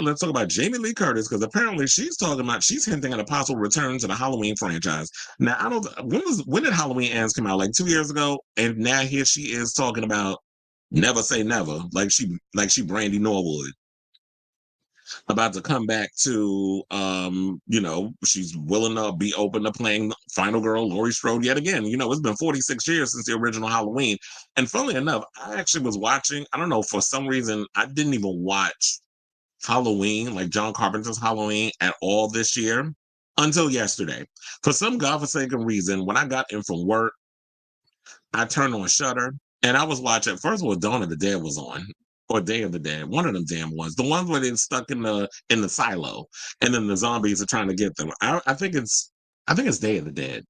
let's talk about Jamie Lee Curtis, because apparently she's hinting at a possible return to the Halloween franchise. Now, I don't. When did Halloween Ends come out? Like 2 years ago, and now here she is talking about never say never, like she Brandy Norwood about to come back to she's willing to be open to playing final girl Laurie Strode yet again. It's been 46 years since the original Halloween, and funnily enough, I actually was watching, I don't know, for some reason I didn't even watch Halloween, like John Carpenter's Halloween, at all this year until yesterday. For some godforsaken reason, when I got in from work, I turned on Shutter and I was watching. First of all, Dawn of the Dead was on, or Day of the Dead. One of them damn ones. The ones where they're stuck in the silo, and then the zombies are trying to get them. I think it's Day of the Dead.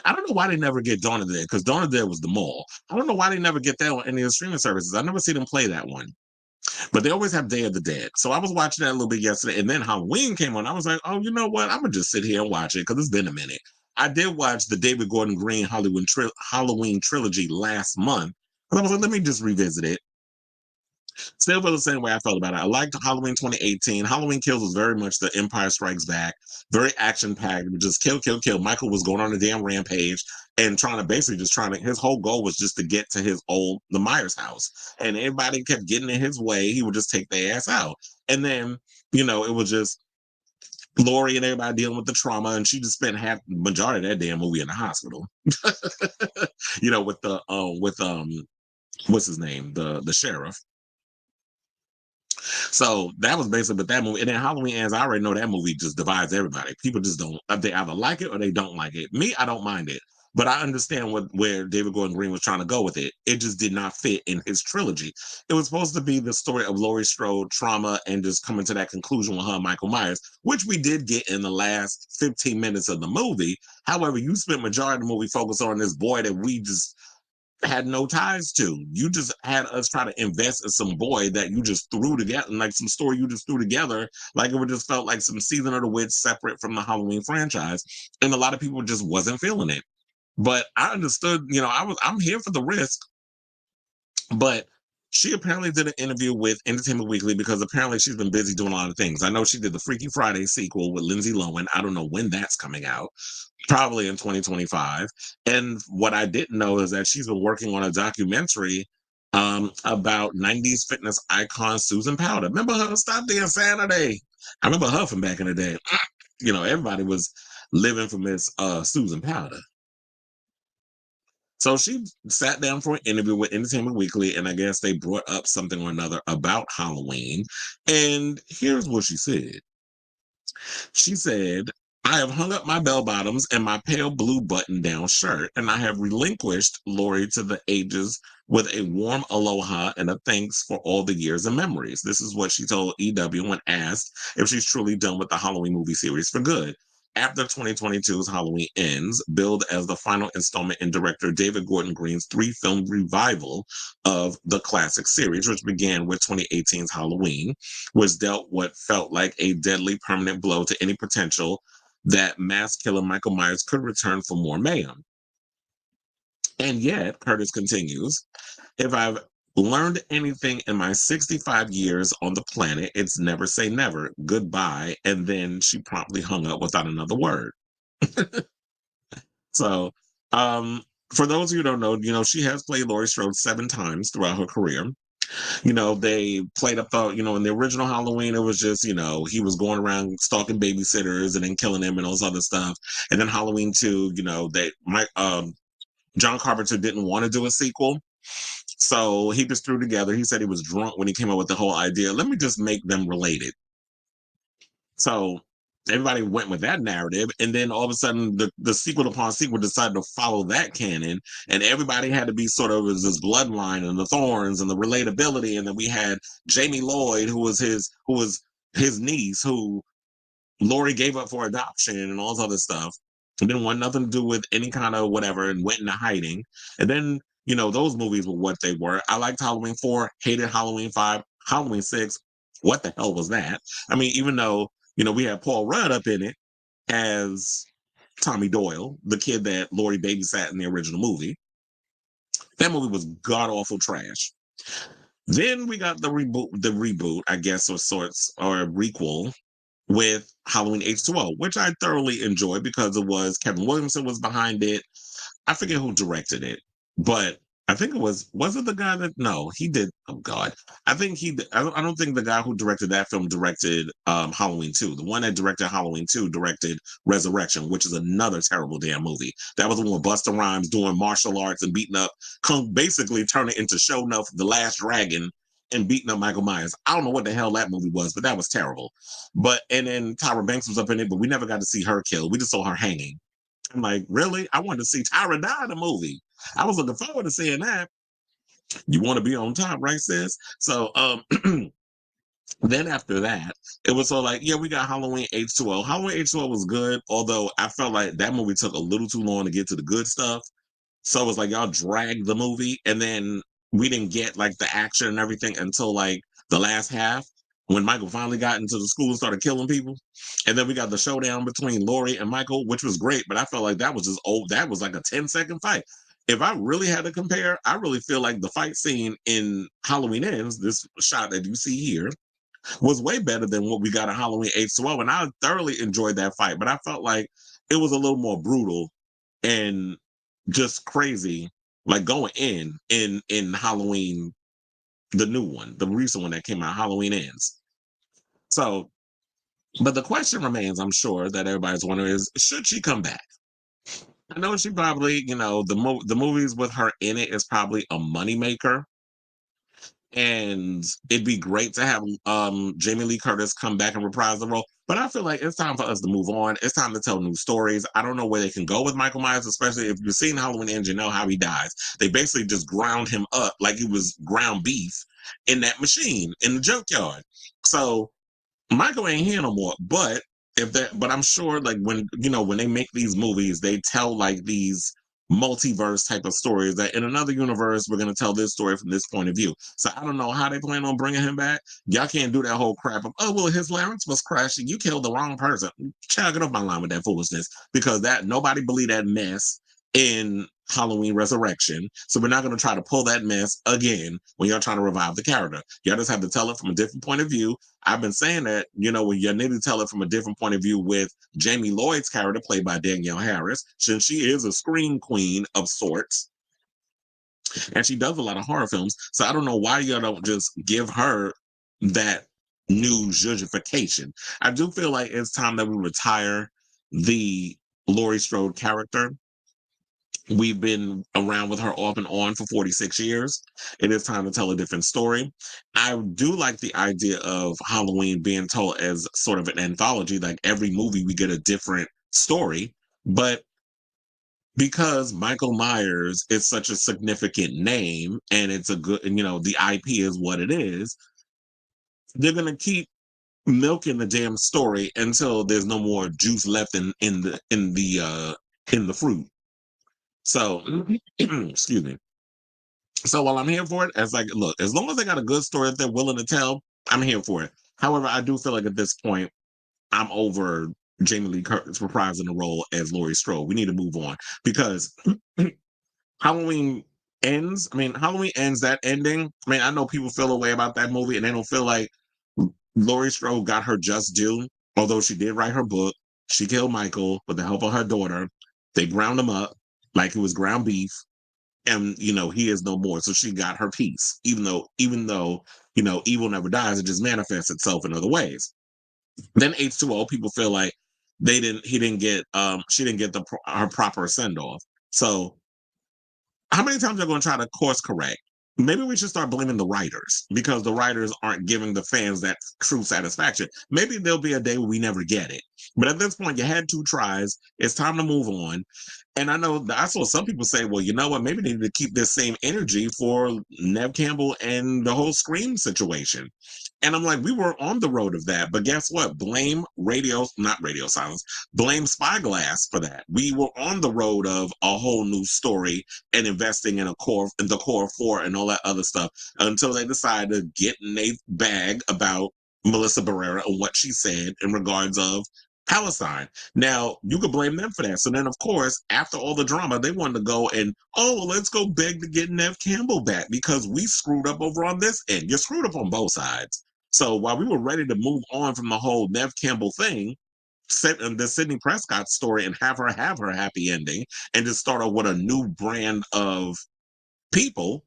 I don't know why they never get Dawn of the Dead, because Dawn of the Dead was the mall. I don't know why they never get that on any of the streaming services. I never see them play that one. But they always have Day of the Dead. So I was watching that a little bit yesterday, and then Halloween came on. I was like, oh, you know what? I'm gonna just sit here and watch it because it's been a minute. I did watch the David Gordon Green Halloween trilogy last month, but I was like, let me just revisit it. Still feel the same way I felt about it. I liked Halloween 2018. Halloween Kills was very much the Empire Strikes Back, very action packed, just kill, kill, kill. Michael was going on a damn rampage and his whole goal was just to get to the Myers house. And everybody kept getting in his way. He would just take their ass out. And then, it was just Laurie and everybody dealing with the trauma, and she just spent half majority of that damn movie in the hospital. With what's his name, the sheriff. So that was basically, but that movie, and then Halloween Ends, I already know that movie just divides everybody. People just don't, they either like it or they don't like it. Me, I don't mind it, but I understand where David Gordon Green was trying to go with it. It just did not fit in his trilogy. It was supposed to be the story of Laurie Strode trauma and just coming to that conclusion with her and Michael Myers, which we did get in the last 15 minutes of the movie. However, you spent majority of the movie focused on this boy that we just had no ties to. You just had us try to invest in some boy that you just threw together, like some story you just threw together, like it would just felt like some Season of the Witch separate from the Halloween franchise. And a lot of people just wasn't feeling it. But I understood, I'm here for the risk. But she apparently did an interview with Entertainment Weekly because apparently she's been busy doing a lot of things. I know she did the Freaky Friday sequel with Lindsay Lohan. I don't know when that's coming out, probably in 2025. And what I didn't know is that she's been working on a documentary about 90s fitness icon Susan Powder. Remember her? Stop the Insanity. I remember her from back in the day. Everybody was living for Miss Susan Powder. So she sat down for an interview with Entertainment Weekly, and I guess they brought up something or another about Halloween. And here's what she said. She said, I have hung up my bell bottoms and my pale blue button down shirt, and I have relinquished Laurie to the ages with a warm aloha and a thanks for all the years and memories. This is what she told EW when asked if she's truly done with the Halloween movie series for good. After 2022's Halloween Ends, billed as the final installment in director David Gordon Green's 3-film revival of the classic series, which began with 2018's Halloween, which dealt what felt like a deadly permanent blow to any potential that mass killer Michael Myers could return for more mayhem. And yet, Curtis continues, if I've learned anything in my 65 years on the planet, it's never say never, goodbye. And then she promptly hung up without another word. So, for those of you who don't know, she has played Laurie Strode 7 times throughout her career. They played up in the original Halloween, it was just, he was going around stalking babysitters and then killing them and all this other stuff. And then Halloween 2, John Carpenter didn't want to do a sequel. So he just threw together, he said he was drunk when he came up with the whole idea. Let me just make them related. So everybody went with that narrative. And then all of a sudden, the sequel upon sequel decided to follow that canon. And everybody had to be sort of this bloodline and the thorns and the relatability. And then we had Jamie Lloyd, who was his niece, who Laurie gave up for adoption and all this other stuff. And didn't want nothing to do with any kind of whatever and went into hiding. And then, those movies were what they were. I liked Halloween 4, hated Halloween 5, Halloween 6. What the hell was that? I mean, even though, we had Paul Rudd up in it as Tommy Doyle, the kid that Laurie babysat in the original movie. That movie was god-awful trash. Then we got the reboot, I guess, or sorts, or a requel with Halloween H2O, which I thoroughly enjoyed because it was Kevin Williamson was behind it. I forget who directed it, but I think was it the guy that no, he did. Oh God. I don't think the guy who directed that film directed Halloween 2. The one that directed Halloween 2 directed Resurrection, which is another terrible damn movie. That was the one with Busta Rhymes doing martial arts and beating up basically turning into Show Enough the Last Dragon and beating up Michael Myers. I don't know what the hell that movie was, but that was terrible. But and then Tyra Banks was up in it, but we never got to see her killed. We just saw her hanging. I'm like, really? I wanted to see Tyra die in the movie. I was looking forward to seeing that. You want to be on top, right, sis? So then after that, it was so like, yeah, we got Halloween H2O. Halloween H2O was good, although I felt like that movie took a little too long to get to the good stuff. So it was like y'all dragged the movie, and then we didn't get like the action and everything until like the last half when Michael finally got into the school and started killing people. And then we got the showdown between Laurie and Michael, which was great, but I felt like that was just old. That was like a 10-second fight. If I really had to compare, I really feel like the fight scene in Halloween Ends, this shot that you see here, was way better than what we got in Halloween H2O. And I thoroughly enjoyed that fight, but I felt like it was a little more brutal and just crazy, like going in Halloween, the new one, the recent one that came out, Halloween Ends. So, but the question remains, I'm sure that everybody's wondering is, should she come back? I know she probably, the movies with her in it is probably a moneymaker. And it'd be great to have Jamie Lee Curtis come back and reprise the role. But I feel like it's time for us to move on. It's time to tell new stories. I don't know where they can go with Michael Myers, especially if you've seen Halloween Ends, you know how he dies. They basically just ground him up like he was ground beef in that machine in the junkyard. So Michael ain't here no more. But I'm sure like when they make these movies, they tell like these multiverse type of stories that in another universe we're going to tell this story from this point of view. So I don't know how they plan on bringing him back. Y'all can't do that whole crap of, oh well, his larynx was crashing, you killed the wrong person. Child, get off my line with that foolishness, because that nobody believed that mess in Halloween Resurrection. So we're not going to try to pull that mess again when you're trying to revive the character. Y'all just have to tell it from a different point of view. I've been saying that, when you need to tell it from a different point of view with Jamie Lloyd's character played by Danielle Harris, since she is a scream queen of sorts, and she does a lot of horror films. So I don't know why y'all don't just give her that new zhuzhification. I do feel like it's time that we retire the Laurie Strode character. We've been around with her off and on for 46 years. It is time to tell a different story. I do like the idea of Halloween being told as sort of an anthology, like every movie we get a different story. But because Michael Myers is such a significant name and it's a good, the IP is what it is, they're going to keep milking the damn story until there's no more juice left in the fruit. So, excuse me. So while I'm here for it, look, as long as they got a good story that they're willing to tell, I'm here for it. However, I do feel like at this point, I'm over Jamie Lee Curtis reprising the role as Laurie Strode. We need to move on because Halloween ends. I mean, Halloween ends, that ending. I mean, I know people feel a way about that movie and they don't feel like Laurie Strode got her just due, although she did write her book. She killed Michael with the help of her daughter. They ground him up like it was ground beef, and he is no more. So she got her piece, even though evil never dies, it just manifests itself in other ways. Then H2O, people feel like she didn't get her proper send off. So how many times are going to try to course correct? Maybe we should start blaming the writers, because the writers aren't giving the fans that true satisfaction. Maybe there'll be a day where we never get it. But at this point, you had 2 tries. It's time to move on. And I saw some people say, well, you know what? Maybe they need to keep this same energy for Nev Campbell and the whole Scream situation. And I'm like, we were on the road of that. But guess what? Not radio silence, blame Spyglass for that. We were on the road of a whole new story and investing in the core 4 and all that other stuff until they decided to get in a bag about Melissa Barrera and what she said in regards of Palestine. Now, you could blame them for that. So then, of course, after all the drama, they wanted to go and, oh, well, let's go beg to get Nev Campbell back because we screwed up over on this end. You're screwed up on both sides. So while we were ready to move on from the whole Nev Campbell thing, the Sydney Prescott story and have her happy ending and just start off with a new brand of people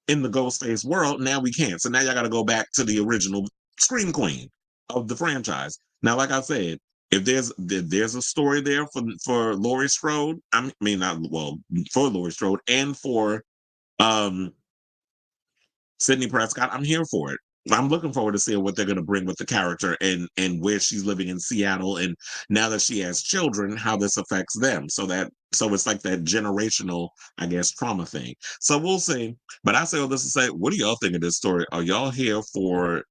in the Ghostface world, now we can't. So now y'all got to go back to the original Scream Queen of the franchise. Now, like I said, if there's a story there for Laurie Strode, I mean not well for Laurie Strode and for um Sydney Prescott, I'm here for it. I'm looking forward to seeing what they're going to bring with the character and where she's living in Seattle, and now that she has children, how this affects them. So it's like that generational, I guess, trauma thing. So we'll see. But I say all this to say, what do y'all think of this story? Are y'all here for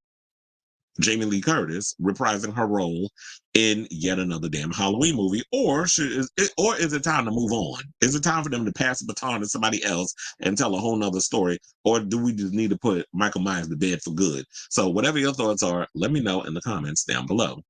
Jamie Lee Curtis reprising her role in yet another damn Halloween movie, or is it time to move on? Is it time for them to pass the baton to somebody else and tell a whole nother story, or do we just need to put Michael Myers to bed for good? So whatever your thoughts are, let me know in the comments down below.